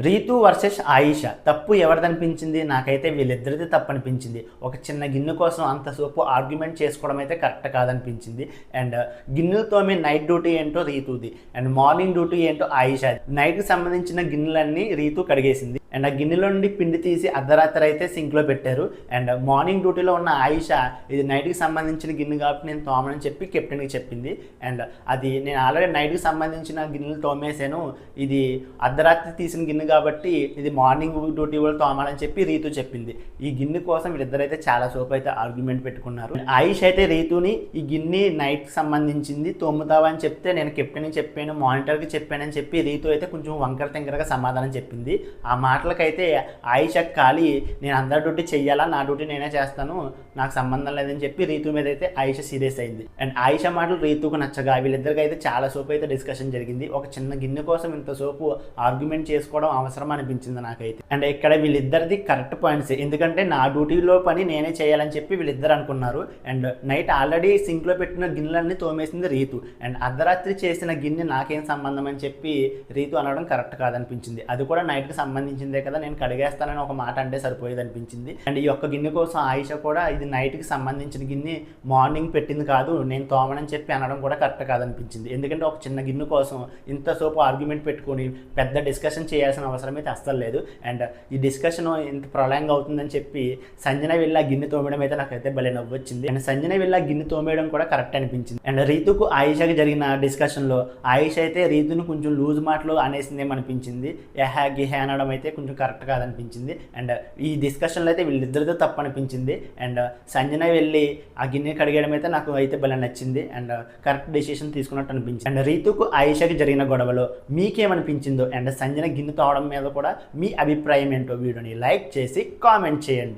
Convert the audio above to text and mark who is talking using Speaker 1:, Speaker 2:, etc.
Speaker 1: Ritu versus Ayesha తప్పు ఎవరిదనిపించింది? నాకైతే వీళ్ళిద్దరిది తప్పు అనిపించింది. ఒక చిన్న గిన్నె కోసం అంతసేపు ఆర్గ్యుమెంట్ చేసుకోవడం అయితే కరెక్ట్ కాదనిపించింది. అండ్ గిన్నెలతోమే నైట్ డ్యూటీ ఏంటో రీతుది, అండ్ మార్నింగ్ డ్యూటీ ఏంటో ఆయిషా. నైట్కి సంబంధించిన గిన్నెలన్నీ రీతు కడిగేసింది. అండ్ ఆ గిన్నెలో నుండి పిండి తీసి అర్ధరాత్రి అయితే సింక్లో పెట్టారు. అండ్ మార్నింగ్ డ్యూటీలో ఉన్న ఆయిషా ఇది నైట్కి సంబంధించిన గిన్నె కాబట్టి నేను తోమనని చెప్పి కెప్టెన్కి చెప్పింది. అండ్ అది నేను ఆల్రెడీ నైట్కి సంబంధించిన గిన్నెలు తోమేసాను, ఇది అర్ధరాత్రి తీసిన గిన్నె కాబట్టి ఇది మార్నింగ్ డ్యూటీ కూడా తోమాలని చెప్పి రీతు చెప్పింది. ఈ గిన్నె కోసం వీళ్ళిద్దరైతే చాలా సేపు అయితే ఆర్గ్యుమెంట్ పెట్టుకున్నారు. ఆయిష్ అయితే రీతుని ఈ గిన్నె నైట్కి సంబంధించింది తోముతావా అని చెప్తే నేను కెప్టెన్కి చెప్పాను, మానిటర్కి చెప్పానని చెప్పి రీతు అయితే కొంచెం వంకర తింకరగా సమాధానం చెప్పింది. ఆ మాటలకైతే ఆయిషకి ఖాళీ నేను అందరి డ్యూటీ చెయ్యాలా, నా డ్యూటీ నేనే చేస్తాను, నాకు సంబంధం లేదని చెప్పి రీతు మీద అయితే ఆయిష సీరియస్ అయింది. అండ్ ఆయిష మాటలు రీతుకు నచ్చగా వీళ్ళిద్దరికి అయితే చాలా సేపు అయితే డిస్కషన్ జరిగింది. ఒక చిన్న గిన్నె కోసం ఇంతసేపు ఆర్గ్యుమెంట్ చేసుకోవడం అవసరం అనిపించింది నాకైతే. అండ్ ఇక్కడ వీళ్ళిద్దరిది కరెక్ట్ పాయింట్స్, ఎందుకంటే నా డ్యూటీలో పని నేనే చేయాలని చెప్పి వీళ్ళిద్దరు అనుకున్నారు. అండ్ నైట్ ఆల్రెడీ సింక్లో పెట్టిన గిన్నెలన్నీ తోమేసింది రీతు. అండ్ అర్ధరాత్రి చేసిన గిన్నె నాకేం సంబంధం అని చెప్పి రీతు అనడం కరెక్ట్ కాదనిపించింది. అది కూడా నైట్కి సంబంధించిందే కదా, నేను కడిగేస్తానని ఒక మాట అంటే సరిపోయేది అనిపించింది. అండ్ ఈ యొక్క గిన్నె కోసం ఆయిష కూడా ఇది నైట్కి సంబంధించిన గిన్నె మార్నింగ్ పెట్టింది కాదు, నేను తోమనని చెప్పి అనడం కూడా కరెక్ట్ కాదనిపించింది. ఎందుకంటే ఒక చిన్న గిన్నె కోసం ఇంతసేపు ఆర్గ్యుమెంట్ పెట్టుకొని పెద్ద డిస్కషన్ చేయాల్సిన అవసరం అయితే అస్సలు లేదు. అండ్ ఈ డిస్కషన్ ఇంత ప్రళయంగా అవుతుందని చెప్పి సంజన వెళ్ళి ఆ గిన్నె తోమడం అయితే నాకైతే భలే నవ్వు వచ్చింది. అండ్ సంజన వెళ్ళి ఆ గిన్నె తోమేయడం కూడా కరెక్ట్ అనిపించింది. అండ్ రీతుకు ఆయిషకి జరిగిన డిస్కషన్లో ఆయిష అయితే రీతును కొంచెం లూజ్ మాటలు అనేసిందేమనిపించింది. ఎహా గిహే అనడం అయితే కొంచెం కరెక్ట్ కాదనిపించింది. అండ్ ఈ డిస్కషన్లో అయితే వీళ్ళిద్దరితో తప్పు అనిపించింది. అండ్ సంజన వెళ్ళి ఆ గిన్నె కడిగేయడం అయితే నాకు అయితే భలే నచ్చింది. అండ్ కరెక్ట్ డెసిషన్ తీసుకున్నట్టు అనిపించింది. అండ్ రీతుకు ఆయిషకి జరిగిన గొడవలో మీకేమనిపించిందో అండ్ సంజన గిన్నె తోవడం మీద కూడా మీ అభిప్రాయం ఏంటో వీడియోని లైక్ చేసి కామెంట్ చేయండి.